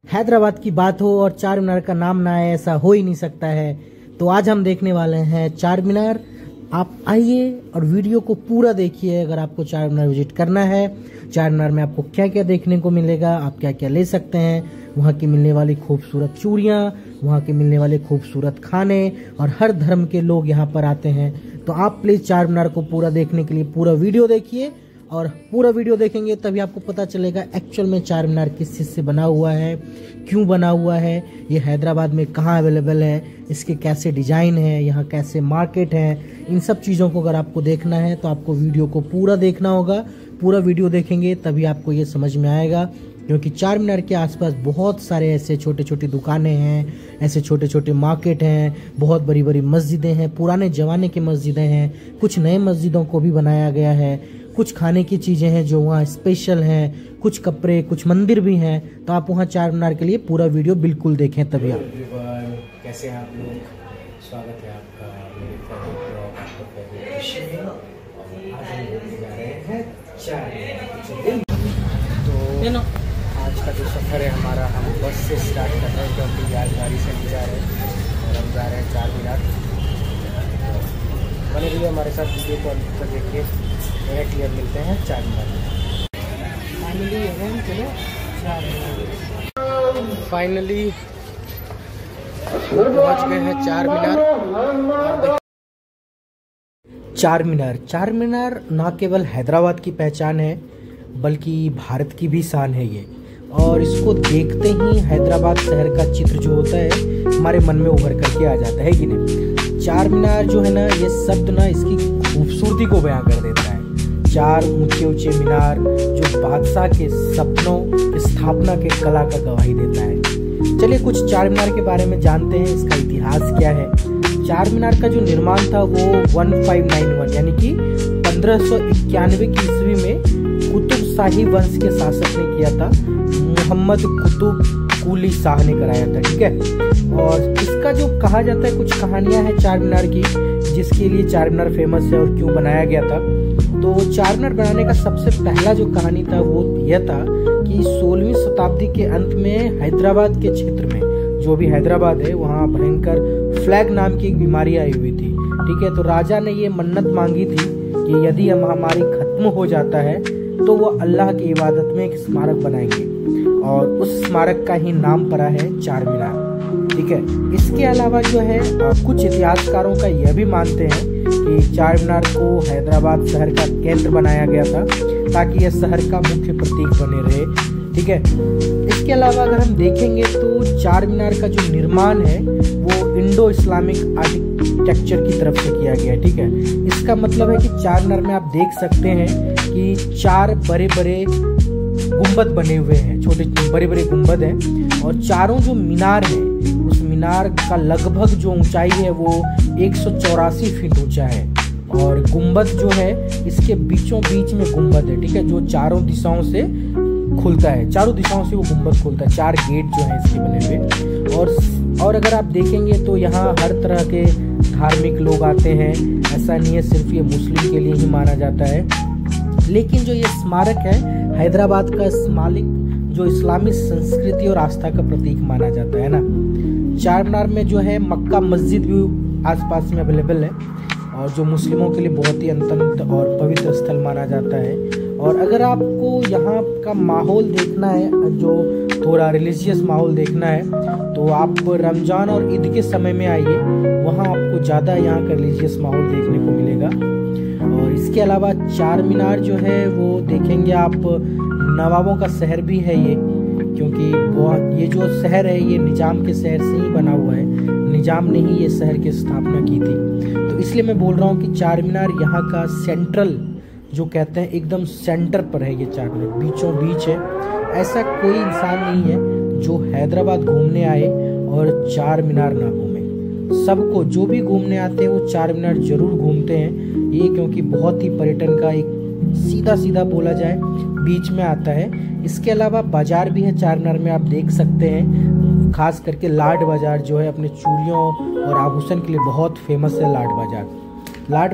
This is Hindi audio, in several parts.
हैदराबाद की बात हो और चार मीनार का नाम ना आए, ऐसा हो ही नहीं सकता है। तो आज हम देखने वाले हैं चार मीनार। आप आइए और वीडियो को पूरा देखिए। अगर आपको चार मीनार विजिट करना है, चार मीनार में आपको क्या क्या देखने को मिलेगा, आप क्या क्या ले सकते हैं, वहाँ की मिलने वाली खूबसूरत चूड़ियाँ, वहाँ के मिलने वाले खूबसूरत खाने, और हर धर्म के लोग यहाँ पर आते हैं। तो आप प्लीज़ चार मीनार को पूरा देखने के लिए पूरा वीडियो देखिए, और पूरा वीडियो देखेंगे तभी आपको पता चलेगा एक्चुअल में चार मीनार किस चीज़ से बना हुआ है, क्यों बना हुआ है, ये हैदराबाद में कहाँ अवेलेबल है, इसके कैसे डिज़ाइन है, यहाँ कैसे मार्केट है। इन सब चीज़ों को अगर आपको देखना है तो आपको वीडियो को पूरा देखना होगा। पूरा वीडियो देखेंगे तभी आपको ये समझ में आएगा, क्योंकि चार मीनार के आसपास बहुत सारे ऐसे छोटे छोटे दुकानें हैं, ऐसे छोटे छोटे मार्केट हैं, बहुत बड़ी बड़ी मस्जिदें हैं, पुराने ज़माने की मस्जिदें हैं, कुछ नए मस्जिदों को भी बनाया गया है, कुछ खाने की चीज़ें हैं जो वहाँ स्पेशल हैं, कुछ कपड़े, कुछ मंदिर भी हैं। तो आप वहाँ चार मीनार के लिए पूरा वीडियो बिल्कुल देखें तभी आप। कैसे हैं आप लोग? स्वागत है आपका मेरे फेवरेट ब्लॉग, आपका फेवरेट डिश में। और आज हम घूमने जा रहे हैं चार मीनार। तो आज का जो सफ़र है हमारा, हम बस से स्टार्ट कर रहे हैं क्योंकि गाड़ी से नहीं जा रहे हैं और हम जा रहे हैं चार मीनार। बने रहिए हमारे साथ, वीडियो को अंत तक देखिए। क्लियर मिलते हैं चार मीनार। फाइनली पहुंच गए हैं चार मीनार। चार मीनार ना केवल हैदराबाद की पहचान है बल्कि भारत की भी शान है ये। और इसको देखते ही हैदराबाद शहर का चित्र जो होता है हमारे मन में उभर करके आ जाता है कि नहीं। चार मीनार जो है ना, ये शब्द ना इसकी खूबसूरती को बयां कर देता है। चार ऊंचे ऊंचे मीनार जो बादशाह के सपनों की स्थापना के कला का गवाही देता है। चलिए कुछ चार मीनार के बारे में जानते हैं, इसका इतिहास क्या है। चार मीनार का जो निर्माण था वो 1591 यानी कि 1591 की ईस्वी में कुतुब शाही वंश के शासक ने किया था, मोहम्मद कुतुब कुली शाह ने कराया था। ठीक है। और इसका जो कहा जाता है, कुछ कहानियां हैं चार मीनार की, जिसके लिए चार मीनार फेमस है और क्यों बनाया गया था। तो चार मीनार बनाने का सबसे पहला जो कहानी था वो यह था कि 16वीं शताब्दी के अंत में हैदराबाद के क्षेत्र में, जो भी हैदराबाद है, वहाँ भयंकर फ्लैग नाम की एक बीमारी आई हुई थी। ठीक है। तो राजा ने ये मन्नत मांगी थी कि यदि हम महामारी खत्म हो जाता है तो वो अल्लाह की इबादत में एक स्मारक बनाएंगे, और उस स्मारक का ही नाम पड़ा है चार मीनार। ठीक है। इसके अलावा जो है कुछ इतिहासकारों का यह भी मानते हैं कि चार मीनार को हैदराबाद शहर का केंद्र बनाया गया था ताकि यह शहर का मुख्य प्रतीक बने रहे। ठीक है। इसके अलावा अगर हम देखेंगे तो चार मीनार का जो निर्माण है वो इंडो इस्लामिक आर्किटेक्चर की तरफ से किया गया है। ठीक है। इसका मतलब है कि चार मीनार में आप देख सकते हैं कि चार बड़े बड़े गुंबद बने हुए हैं, छोटे बड़े बड़े गुंबद हैं, और चारों जो मीनार है उस मीनार का लगभग जो ऊंचाई है वो 184 फीट ऊंचा है। और गुंबद जो है इसके बीचों बीच में गुंबद है। ठीक है। जो चारों दिशाओं से खुलता है, चारों दिशाओं से वो गुंबद खुलता है। चार गेट जो है इसके बने हुए। और अगर आप देखेंगे तो यहाँ हर तरह के धार्मिक लोग आते हैं। ऐसा नहीं है सिर्फ ये मुस्लिम के लिए ही माना जाता है। लेकिन जो ये स्मारक है हैदराबाद का स्मारक, जो इस्लामी संस्कृति और आस्था का प्रतीक माना जाता है ना। चार मीनार में जो है मक्का मस्जिद भी आसपास में अवेलेबल है, और जो मुस्लिमों के लिए बहुत ही अत्यंत और पवित्र स्थल माना जाता है। और अगर आपको यहाँ का माहौल देखना है, जो थोड़ा रिलीजियस माहौल देखना है, तो आप रमज़ान और ईद के समय में आइए, वहाँ आपको ज़्यादा यहाँ का रिलीजियस माहौल देखने को मिलेगा। और इसके अलावा चार मीनार जो है वो देखेंगे आप, नवाबों का शहर भी है ये, क्योंकि ये जो शहर है ये निजाम के शहर से ही बना हुआ है। निजाम ने ही ये शहर की स्थापना की थी। तो इसलिए मैं बोल रहा हूँ कि चार मीनार यहाँ का सेंट्रल, जो कहते हैं एकदम सेंटर पर है ये चार मीनार, बीचों बीच है। ऐसा कोई इंसान नहीं है जो हैदराबाद घूमने आए और चार मीनार ना घूमे। सबको, जो भी घूमने आते हैं वो चार मीनार जरूर घूमते हैं ये, क्योंकि बहुत ही पर्यटन का एक सीधा बोला जाए बीच में आता है। इसके अलावा बाजार भी है चार मीनार में, आप देख सकते हैं। खास करके लाड बाजार जो है अपने चूड़ियों और आभूषण के लिए बहुत फेमस है। लाड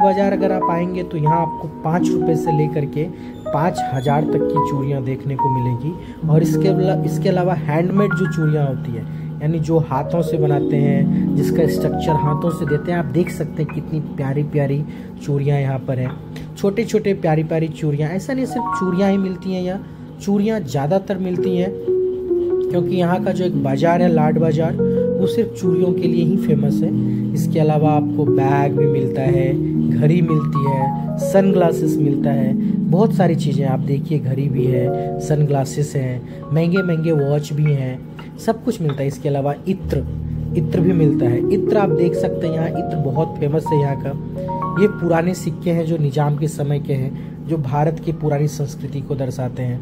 बाजार अगर आप आएंगे तो यहाँ आपको 5 रुपये से लेकर के 5000 तक की चूड़ियाँ देखने को मिलेगी। और इसके अलावा हैंडमेड जो चूड़ियाँ होती है, यानी जो हाथों से बनाते हैं, जिसका स्ट्रक्चर हाथों से देते हैं, आप देख सकते हैं कितनी प्यारी प्यारी चूड़ियाँ यहाँ पर हैं। छोटे छोटे प्यारी प्यारी चूड़ियाँ, ऐसा नहीं सिर्फ चूड़ियाँ ही मिलती हैं, यहाँ चूड़ियाँ ज़्यादातर मिलती हैं क्योंकि यहाँ का जो एक बाज़ार है लाड बाज़ार, वो सिर्फ चूड़ियों के लिए ही फेमस है। इसके अलावा आपको बैग भी मिलता है, घड़ी मिलती है, सनग्लासेस मिलता है, बहुत सारी चीज़ें आप देखिए, घड़ी भी है, सनग्लासेस हैं, महंगे महंगे वॉच भी हैं, सब कुछ मिलता है। इसके अलावा इत्र भी मिलता है। इत्र आप देख सकते हैं, यहाँ इत्र बहुत फेमस है यहाँ का। ये पुराने सिक्के हैं जो निजाम के समय के हैं, जो भारत की पुरानी संस्कृति को दर्शाते हैं।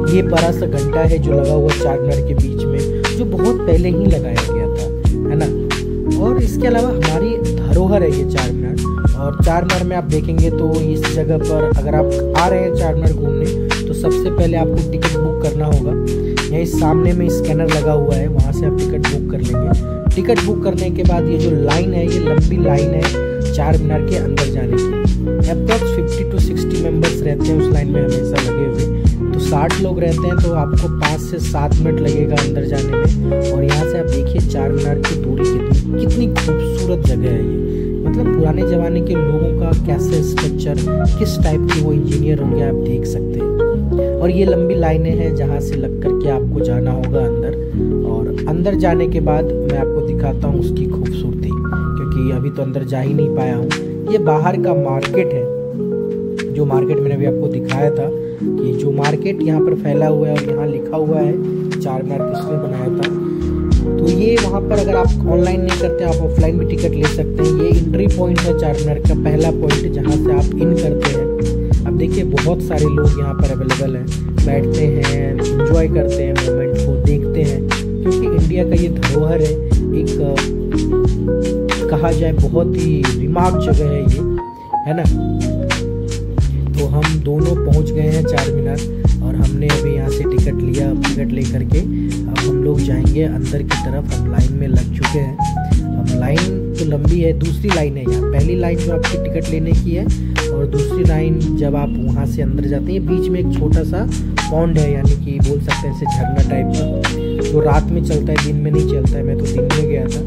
ये बड़ा सा घंटा है जो लगा हुआ चार मीनार के बीच में, जो बहुत पहले ही लगाया गया था, है ना। और इसके अलावा हमारी धरोहर है ये चार मीनार। और चार मीनार में आप देखेंगे तो इस जगह पर अगर आप आ रहे हैं चार मीनार घूमने, तो सबसे पहले आपको टिकट बुक करना होगा। यहीं सामने में स्कैनर लगा हुआ है, वहाँ से आप टिकट बुक कर लेंगे। टिकट बुक करने के बाद ये जो लाइन है, ये लंबी लाइन है चार मीनार के अंदर जाने की। अप्रॉक्स 50 to 60 मेंबर्स रहते हैं उस लाइन में हमेशा लगे हुए। तो 60 लोग रहते हैं, तो आपको 5 से 7 मिनट लगेगा अंदर जाने में। और यहाँ से आप देखिए चार मीनार की दूरी कितनी खूबसूरत जगह है ये। मतलब पुराने ज़माने के लोगों का कैसे स्ट्रक्चर, किस टाइप के वो इंजीनियर होंगे, आप देख सकते हैं। और ये लंबी लाइनें हैं जहाँ से लग करके आपको जाना होगा अंदर। और अंदर जाने के बाद मैं आपको दिखाता हूँ उसकी खूबसूरती, क्योंकि अभी तो अंदर जा ही नहीं पाया हूँ। ये बाहर का मार्केट है, जो मार्केट मैंने अभी आपको दिखाया था कि जो मार्केट यहाँ पर फैला हुआ है, और यहाँ लिखा हुआ है चार मीनार किसने बनाया था। तो ये वहाँ पर अगर आप ऑनलाइन नहीं करते, आप ऑफलाइन भी टिकट ले सकते हैं। ये एंट्री पॉइंट है चार मीनार का, पहला पॉइंट जहाँ से आप इन करते हैं। अब देखिए बहुत सारे लोग यहाँ पर अवेलेबल हैं, बैठते हैं, एंजॉय करते हैं मोमेंट को, देखते हैं, क्योंकि इंडिया का ये धरोहर है। एक कहा जाए बहुत ही रिमार्क जगह है ये, है ना। तो हम दोनों पहुँच गए हैं चार मीनार, और हमने अभी यहाँ से टिकट लिया। टिकट ले करके अब हम लोग जाएंगे अंदर की तरफ। हम लाइन में लग चुके हैं। हम लाइन तो लंबी है, दूसरी लाइन है यहाँ। पहली लाइन जो आपकी टिकट लेने की है, और दूसरी लाइन जब आप वहाँ से अंदर जाते हैं। बीच में एक छोटा सा पॉन्ड है, यानी कि बोल सकते हैं इसे झरना टाइप का, जो रात में चलता है, दिन में नहीं चलता है। मैं तो दिन में गया था,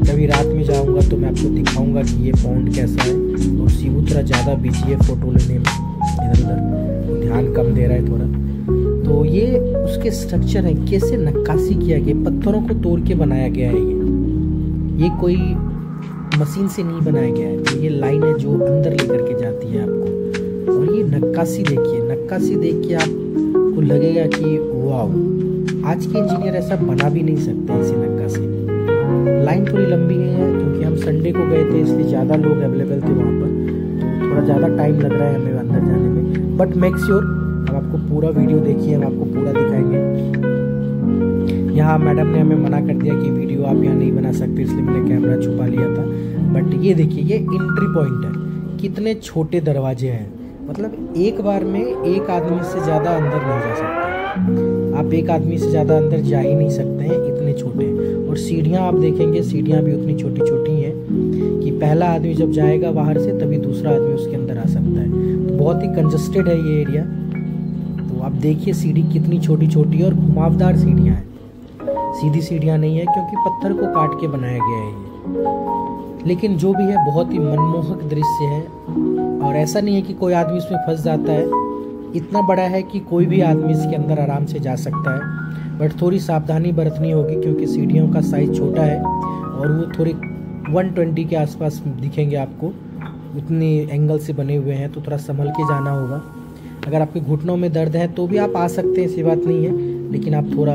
कभी रात में जाऊँगा तो मैं आपको दिखाऊँगा कि ये पॉन्ड कैसा है। और सीबूतरा ज़्यादा बिजी है फ़ोटो लेने में, इधर उधर ध्यान कम दे रहा है थोड़ा। तो ये उसके स्ट्रक्चर है, कैसे नक्काशी किया गया, पत्थरों को तोड़ के बनाया गया है ये कोई मशीन से नहीं बनाया गया है। तो ये लाइन है जो अंदर लेकर के जाती है आपको। और ये नक्काशी देखिए, नक्काशी देख के आपको लगेगा कि वाह, आज के इंजीनियर ऐसा बना भी नहीं सकते ऐसी नक्काशी। लाइन थोड़ी लंबी है क्योंकि हम संडे को गए थे, इसलिए ज़्यादा लोग अवेलेबल थे वहाँ पर, तो थोड़ा ज़्यादा टाइम लग रहा है हमें अंदर जाने में। बट मेक श्योर हम आपको पूरा वीडियो देखिए, हम आपको पूरा दिखाएंगे। यहाँ मैडम ने हमें मना कर दिया कि वीडियो आप यहाँ नहीं बना सकते, इसलिए मैंने कैमरा छुपा लिया था। बट ये देखिए, ये एंट्री पॉइंट है, कितने छोटे दरवाजे हैं। मतलब एक बार में एक आदमी से ज़्यादा अंदर नहीं जा सकते। आप एक आदमी से ज़्यादा अंदर जा ही नहीं सकते हैं, इतने छोटे। और सीढ़ियाँ आप देखेंगे, सीढ़ियाँ भी उतनी छोटी छोटी हैं कि पहला आदमी जब जाएगा बाहर से, तभी दूसरा आदमी उसके अंदर आ सकता है। तो बहुत ही कंजस्टेड है ये एरिया। तो आप देखिए सीढ़ी कितनी छोटी छोटी और घुमावदार सीढ़ियाँ हैं, सीधी सीढ़ियाँ नहीं है, क्योंकि पत्थर को काट के बनाया गया है ये। लेकिन जो भी है बहुत ही मनमोहक दृश्य है। और ऐसा नहीं है कि कोई आदमी इसमें फंस जाता है, इतना बड़ा है कि कोई भी आदमी इसके अंदर आराम से जा सकता है। बट थोड़ी सावधानी बरतनी होगी, क्योंकि सीढ़ियों का साइज़ छोटा है और वो थोड़ी 120 के आसपास दिखेंगे आपको, उतनी एंगल से बने हुए हैं, तो थोड़ा संभल के जाना होगा। अगर आपके घुटनों में दर्द है तो भी आप आ सकते हैं, ऐसी बात नहीं है, लेकिन आप थोड़ा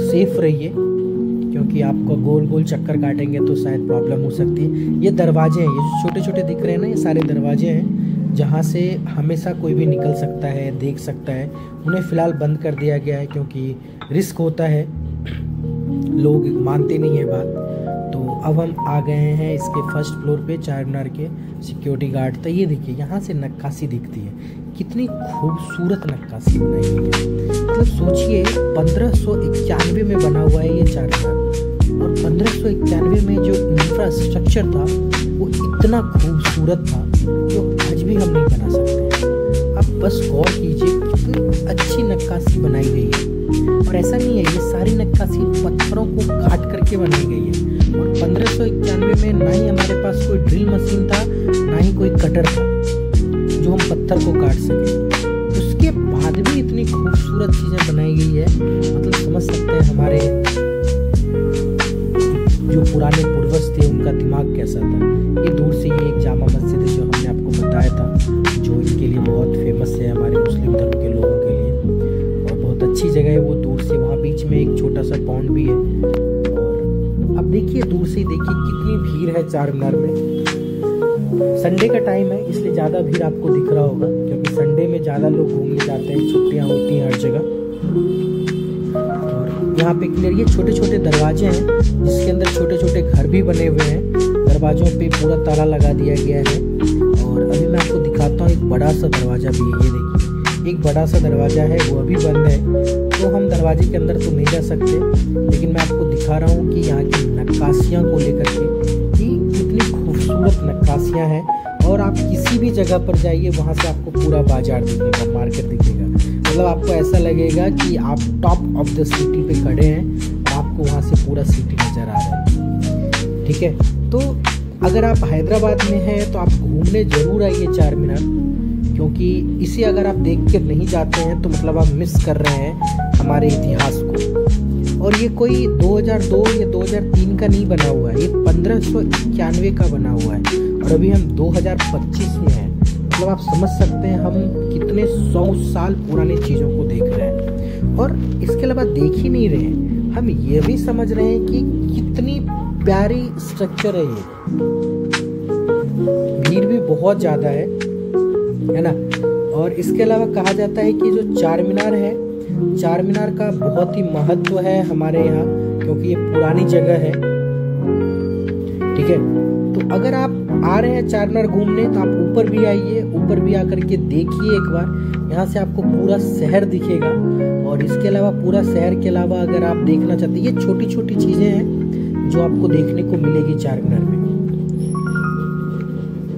सेफ रहिए, क्योंकि आपको गोल गोल चक्कर काटेंगे तो शायद प्रॉब्लम हो सकती है। ये दरवाजे हैं, ये जो छोटे छोटे दिख रहे हैं ना, ये सारे दरवाजे हैं जहाँ से हमेशा कोई भी निकल सकता है, देख सकता है। उन्हें फ़िलहाल बंद कर दिया गया है क्योंकि रिस्क होता है, लोग मानते नहीं है बात। तो अब हम आ गए हैं इसके फर्स्ट फ्लोर पे, चार मीनार के सिक्योरिटी गार्ड। तो ये देखिए यहाँ से नक्काशी दिखती है, कितनी खूबसूरत नक्काशी बनाई गई है। मतलब सोचिए 1591 में बना हुआ है ये चार मीनार, और 1591 में जो इंफ्रास्ट्रक्चर था वो इतना खूबसूरत था जो आज भी हम नहीं बना सकते। आप बस गौर कीजिए कितनी अच्छी नक्काशी बनाई गई है। और ऐसा नहीं है, ये सारी नक्काशी पत्थरों को काट करके बनाई गई है। और 1591 में ना ही हमारे पास कोई ड्रिल मशीन था, ना ही कोई कटर था जो हम पत्थर को काट सके। उसके बाद भी इतनी खूबसूरत चीज़ें बनाई गई है, मतलब समझ सकते हैं हमारे जो पुराने पूर्वज थे उनका दिमाग कैसा था। ये दूर से ये एक जामा मस्जिद है जो हमने आपको बताया था, जो इनके लिए बहुत फेमस है हमारे मुस्लिम धर्म के लोगों के लिए, और बहुत अच्छी जगह है वो। दूर से वहाँ बीच में एक छोटा सा पॉन्ड भी है। और अब देखिए, दूर से ही देखिए कितनी भीड़ है चार मीनार में। संडे का टाइम है इसलिए ज़्यादा भीड़ आपको दिख रहा होगा, क्योंकि संडे में ज़्यादा लोग घूमने जाते हैं, छुट्टियाँ होती हैं हर जगह। और यहाँ पे क्लियर ये छोटे छोटे दरवाजे हैं जिसके अंदर छोटे छोटे घर भी बने हुए हैं। दरवाजों पे पूरा ताला लगा दिया गया है। और अभी मैं आपको दिखाता हूँ एक बड़ा सा दरवाज़ा भी है। ये देखिए एक बड़ा सा दरवाज़ा है, वो अभी बंद है, तो हम दरवाजे के अंदर तो नहीं जा सकते, लेकिन मैं आपको दिखा रहा हूँ कि यहाँ की नक्काशियाँ को लेकर के कि कितनी खूबसूरत नक्काशियाँ हैं। और आप किसी भी जगह पर जाइए वहाँ से आपको पूरा बाजार दिखेगा, मार्केट दिखेगा, मतलब आपको ऐसा लगेगा कि आप टॉप ऑफ द सिटी पे खड़े हैं और आपको वहाँ से पूरा सिटी नज़र आ रहा है। ठीक है, तो अगर आप हैदराबाद में हैं तो आप घूमने ज़रूर आइए चार मीनार, क्योंकि इसे अगर आप देख कर नहीं जाते हैं तो मतलब आप मिस कर रहे हैं हमारे इतिहास को। और ये कोई 2002 या 2003 का नहीं बना हुआ है, ये 1591 का बना हुआ है। और अभी हम 2025 में हैं, मतलब आप समझ सकते हैं हम कितने 100 साल पुरानी चीज़ों को देख रहे हैं। और इसके अलावा देख ही नहीं रहे हैं, हम ये भी समझ रहे हैं कि कितनी प्यारी स्ट्रक्चर है ये। भीड़ भी बहुत ज़्यादा है ना। और इसके अलावा कहा जाता है कि जो चार मीनार है, चार मीनार का बहुत ही महत्व है हमारे यहाँ, क्योंकि ये पुरानी जगह है। ठीक है, तो अगर आप आ रहे हैं चार मीनार घूमने तो आप ऊपर भी आइए, ऊपर भी आकर के देखिए एक बार। यहाँ से आपको पूरा शहर दिखेगा। और इसके अलावा पूरा शहर के अलावा अगर आप देखना चाहते हैं, ये छोटी छोटी चीज़ें हैं जो आपको देखने को मिलेगी चार मीनार में।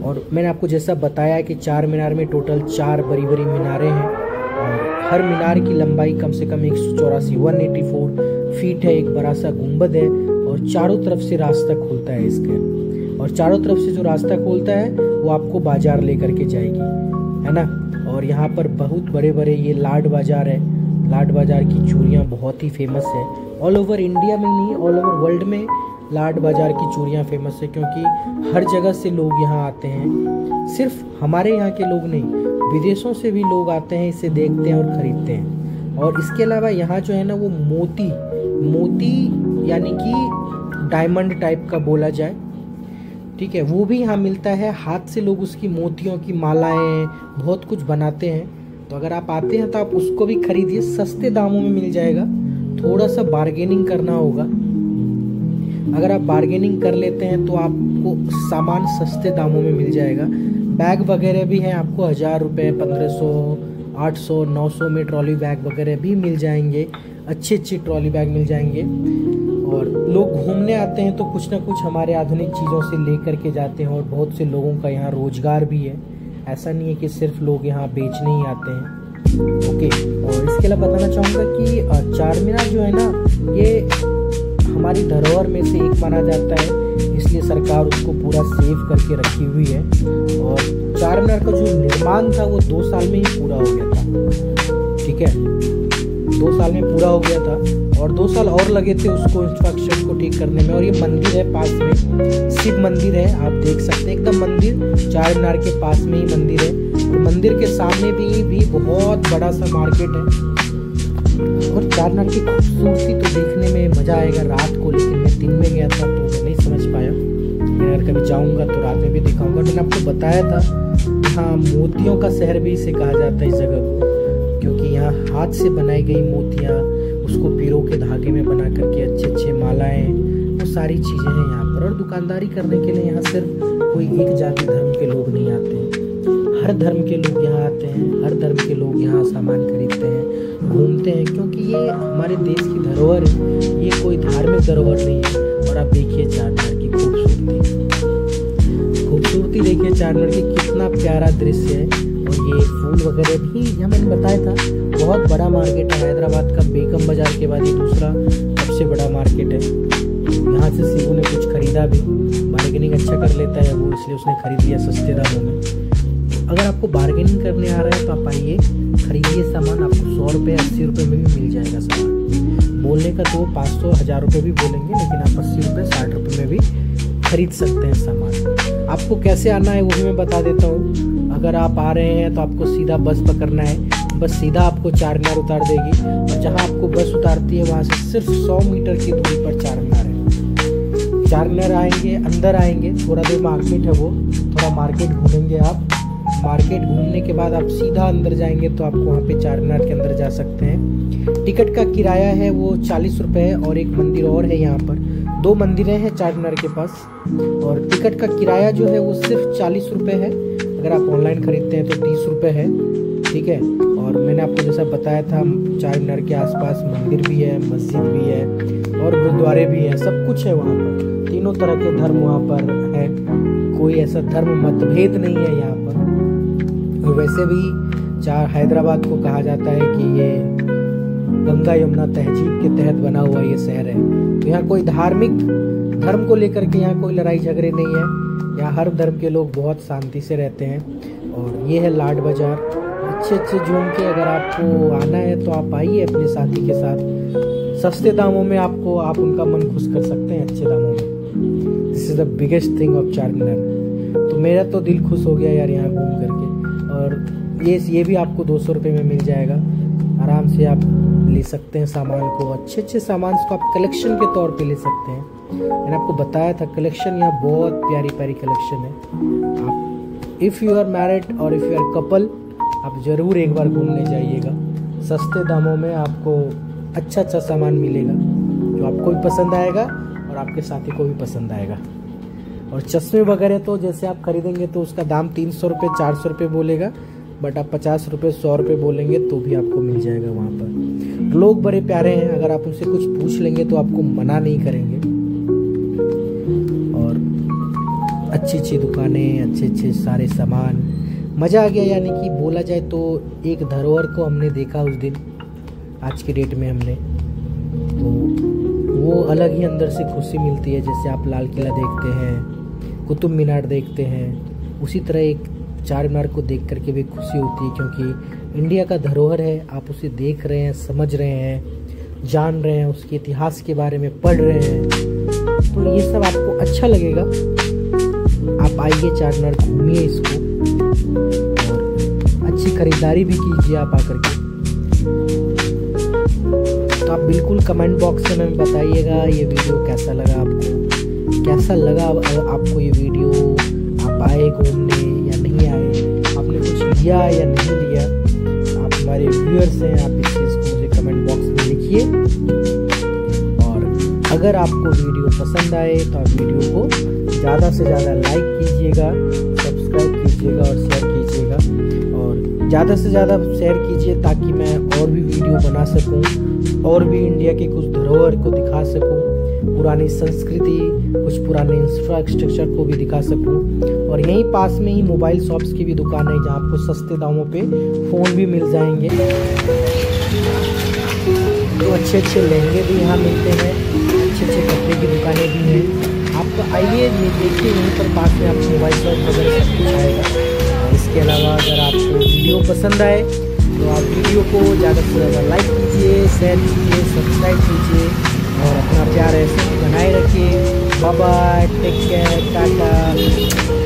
और मैंने आपको जैसा बताया कि चार मीनार में टोटल 4 बड़ी बड़ी मीनारें हैं। और हर मीनार की लंबाई कम से कम 184 फीट है। एक बड़ा सा गुंबद है और चारों तरफ से रास्ता खुलता है इसके। और चारों तरफ से जो रास्ता खोलता है वो आपको बाजार लेकर के जाएगी, है ना। और यहाँ पर बहुत बड़े बड़े ये लाड बाजार है। लाड बाजार की चूड़ियाँ बहुत ही फेमस है। ऑल ओवर इंडिया में नहीं, ऑल ओवर वर्ल्ड में लाड बाजार की चूड़ियाँ फेमस है, क्योंकि हर जगह से लोग यहाँ आते हैं। सिर्फ हमारे यहाँ के लोग नहीं, विदेशों से भी लोग आते हैं, इसे देखते हैं और ख़रीदते हैं। और इसके अलावा यहाँ जो है ना वो मोती यानी कि डायमंड टाइप का बोला जाए, ठीक है, वो भी यहाँ मिलता है। हाथ से लोग उसकी मोतियों की मालाएं बहुत कुछ बनाते हैं। तो अगर आप आते हैं तो आप उसको भी खरीदिए, सस्ते दामों में मिल जाएगा। थोड़ा सा बार्गेनिंग करना होगा। अगर आप बार्गेनिंग कर लेते हैं तो आपको सामान सस्ते दामों में मिल जाएगा। बैग वगैरह भी हैं, आपको 1000 रुपये, 1500, 800, 900 में ट्रॉली बैग वगैरह भी मिल जाएंगे। अच्छी ट्रॉली बैग मिल जाएंगे। और लोग घूमने आते हैं तो कुछ ना कुछ हमारे आधुनिक चीज़ों से ले करके जाते हैं। और बहुत से लोगों का यहाँ रोजगार भी है। ऐसा नहीं है कि सिर्फ लोग यहाँ बेचने ही आते हैं। ओके, और इसके अलावा बताना चाहूँगा कि चार मीनार जो है ना ये हमारी धरोहर में से एक माना जाता है, इसलिए सरकार उसको पूरा सेव करके रखी हुई है। और चार मीनार का जो निर्माण था वो 2 साल में ही पूरा हो गया था। ठीक है, 2 साल में पूरा हो गया था। और 2 साल और लगे थे उसको इंफ्रास्ट्रक्चर को ठीक करने में। और ये मंदिर है पास में, शिव मंदिर है, आप देख सकते हैं एकदम मंदिर चार मीनार के पास में ही मंदिर है। और मंदिर के सामने भी बहुत बड़ा सा मार्केट है। और चार मीनार की खूबसूरती तो देखने में मज़ा आएगा रात को, लेकिन मैं दिन में गया था तो मैं नहीं समझ पाया। मैं अगर कभी जाऊँगा तो रात में भी दिखाऊँगा। मैंने आपको बताया था, हाँ, मोतियों का शहर भी इसे कहा जाता है इस जगह को, क्योंकि यहाँ हाथ से बनाई गई मोतियाँ, उसको पीरों के धागे में बना करके अच्छे मालाएं, वो सारी चीज़ें हैं यहाँ पर। और दुकानदारी करने के लिए यहाँ सिर्फ कोई एक जाति धर्म के लोग नहीं आते हैं, हर धर्म के लोग यहाँ आते हैं। हर धर्म के लोग यहाँ सामान खरीदते हैं, घूमते हैं, क्योंकि ये हमारे देश की धरोहर है, ये कोई धार्मिक धरोहर नहीं है। और आप देखिए चार मीनार की खूबसूरती देखिए, चार मीनार की कितना प्यारा दृश्य है। और ये फूल वगैरह भी, यहाँ मैंने बताया था बहुत बड़ा मार्केट है हैदराबाद का। बेगम बाज़ार के बाद ये दूसरा सबसे बड़ा मार्केट है। यहाँ से शिवू ने कुछ खरीदा भी, बार्गेनिंग अच्छा कर लेता है वो, इसलिए उसने खरीद लिया सस्ते दामों में। अगर आपको बार्गेनिंग करने आ रहा है तो आप आइए, खरीदिए सामान, आपको 100 रुपये 80 रुपये में भी मिल जाएगा सामान। बोलने का तो 500 1000 रुपये भी बोलेंगे, लेकिन आप 80 रुपये 60 रुपये में भी खरीद सकते हैं सामान। आपको कैसे आना है वो भी मैं बता देता हूँ। अगर आप आ रहे हैं तो आपको सीधा बस पकड़ना है, बस सीधा आपको चारमीनार उतार देगी, और जहाँ आपको बस उतारती है वहाँ से सिर्फ 100 मीटर की दूरी पर चारमीनार है। चारमीनार आएंगे, अंदर आएंगे, थोड़ा देर मार्केट है वो, थोड़ा मार्केट घूमेंगे आप। मार्केट घूमने के बाद आप सीधा अंदर जाएंगे तो आपको वहाँ पे चारमीनार के अंदर जा सकते हैं। टिकट का किराया है वो 40 रुपये है, और एक मंदिर और है यहाँ पर, 2 मंदिरें हैं चारमीनार के पास, और टिकट का किराया जो है वो सिर्फ 40 रुपये है। अगर आप ऑनलाइन खरीदते हैं तो 30 रुपये है, ठीक है। और मैंने आपको जैसा बताया था, चारमीनार के आसपास मंदिर भी है, मस्जिद भी है, और गुरुद्वारे भी है, सब कुछ है वहाँ पर। तीनों तरह के धर्म वहाँ पर है, कोई ऐसा धर्म मतभेद नहीं है यहाँ पर। और वैसे भी हैदराबाद को कहा जाता है कि ये गंगा यमुना तहजीब के तहत बना हुआ ये शहर है। तो यहाँ कोई धार्मिक धर्म को लेकर के यहाँ कोई लड़ाई झगड़े नहीं है। यहाँ हर धर्म के लोग बहुत शांति से रहते हैं। और ये है लाड बाज़ार, अच्छे अच्छे झूम के। अगर आपको आना है तो आप आइए अपने साथी के साथ, सस्ते दामों में आप उनका मन खुश कर सकते हैं, अच्छे दामों में। This is the biggest thing of Charminar. तो मेरा तो दिल खुश हो गया यार यहाँ घूम करके। और ये भी आपको 200 रुपये में मिल जाएगा, आराम से आप ले सकते हैं सामान को। अच्छे अच्छे सामान को आप कलेक्शन के तौर पे ले सकते हैं। मैंने आपको बताया था कलेक्शन यहाँ बहुत प्यारी प्यारी कलेक्शन है। आप इफ़ यू आर मैरिड और इफ़ यू आर कपल, आप ज़रूर एक बार घूमने जाइएगा। सस्ते दामों में आपको अच्छा अच्छा सामान मिलेगा जो आपको भी पसंद आएगा और आपके साथी को भी पसंद आएगा। और चश्मे वगैरह तो जैसे आप खरीदेंगे तो उसका दाम 300 रुपये 400 रुपये बोलेगा, बट आप 50 रुपये 100 रुपये बोलेंगे तो भी आपको मिल जाएगा वहाँ पर। लोग बड़े प्यारे हैं, अगर आप उनसे कुछ पूछ लेंगे तो आपको मना नहीं करेंगे। और अच्छी अच्छी दुकानें, अच्छे अच्छे सारे सामान, मज़ा आ गया। यानी कि बोला जाए तो एक धरोहर को हमने देखा उस दिन, आज की डेट में हमने, तो वो अलग ही अंदर से खुशी मिलती है। जैसे आप लाल किला देखते हैं, कुतुब मीनार देखते हैं, उसी तरह एक चारमीनार को देख करके भी खुशी होती है, क्योंकि इंडिया का धरोहर है। आप उसे देख रहे हैं, समझ रहे हैं, जान रहे हैं, उसके इतिहास के बारे में पढ़ रहे हैं, तो ये सब आपको अच्छा लगेगा। आप आइए चारमीनार, घूमिए इसको, और अच्छी खरीदारी भी कीजिए आप आकर के। तो आप बिल्कुल कमेंट बॉक्स में हमें बताइएगा ये वीडियो कैसा लगा आपको, कैसा लगा आपको ये वीडियो। आप आए घूमने या नहीं आए, आपने कुछ लिया या नहीं लिया, आप हमारे व्यूअर्स हैं, आप इस चीज़ को मुझे कमेंट बॉक्स में लिखिए। और अगर आपको वीडियो पसंद आए तो आप वीडियो को ज़्यादा से ज़्यादा लाइक कीजिएगा, सब्सक्राइब कीजिएगा और शेयर कीजिएगा। और ज़्यादा से ज़्यादा शेयर कीजिए ताकि मैं और भी वीडियो बना सकूं, और भी इंडिया के कुछ धरोहर को दिखा सकूं, पुरानी संस्कृति, कुछ पुराने इंफ्रास्ट्रक्चर को भी दिखा सकूं। और यहीं पास में ही मोबाइल शॉप्स की भी दुकान है जहाँ आपको सस्ते दामों पे फ़ोन भी मिल जाएंगे। तो अच्छे अच्छे लहंगे भी यहाँ मिलते हैं, अच्छे अच्छे कपड़े की दुकानें भी हैं। आप आइए, देखिए यहीं पर पास में आपको मोबाइल शॉप वगैरह सब कुछ आएगा। इसके अलावा अगर आपको वीडियो पसंद आए तो आप वीडियो को ज़्यादा से ज़्यादा लाइक कीजिए, शेयर कीजिए, सब्सक्राइब कीजिए, और अपना प्यार ऐसे ही बनाए रखिए। Bye bye, take care, Tata.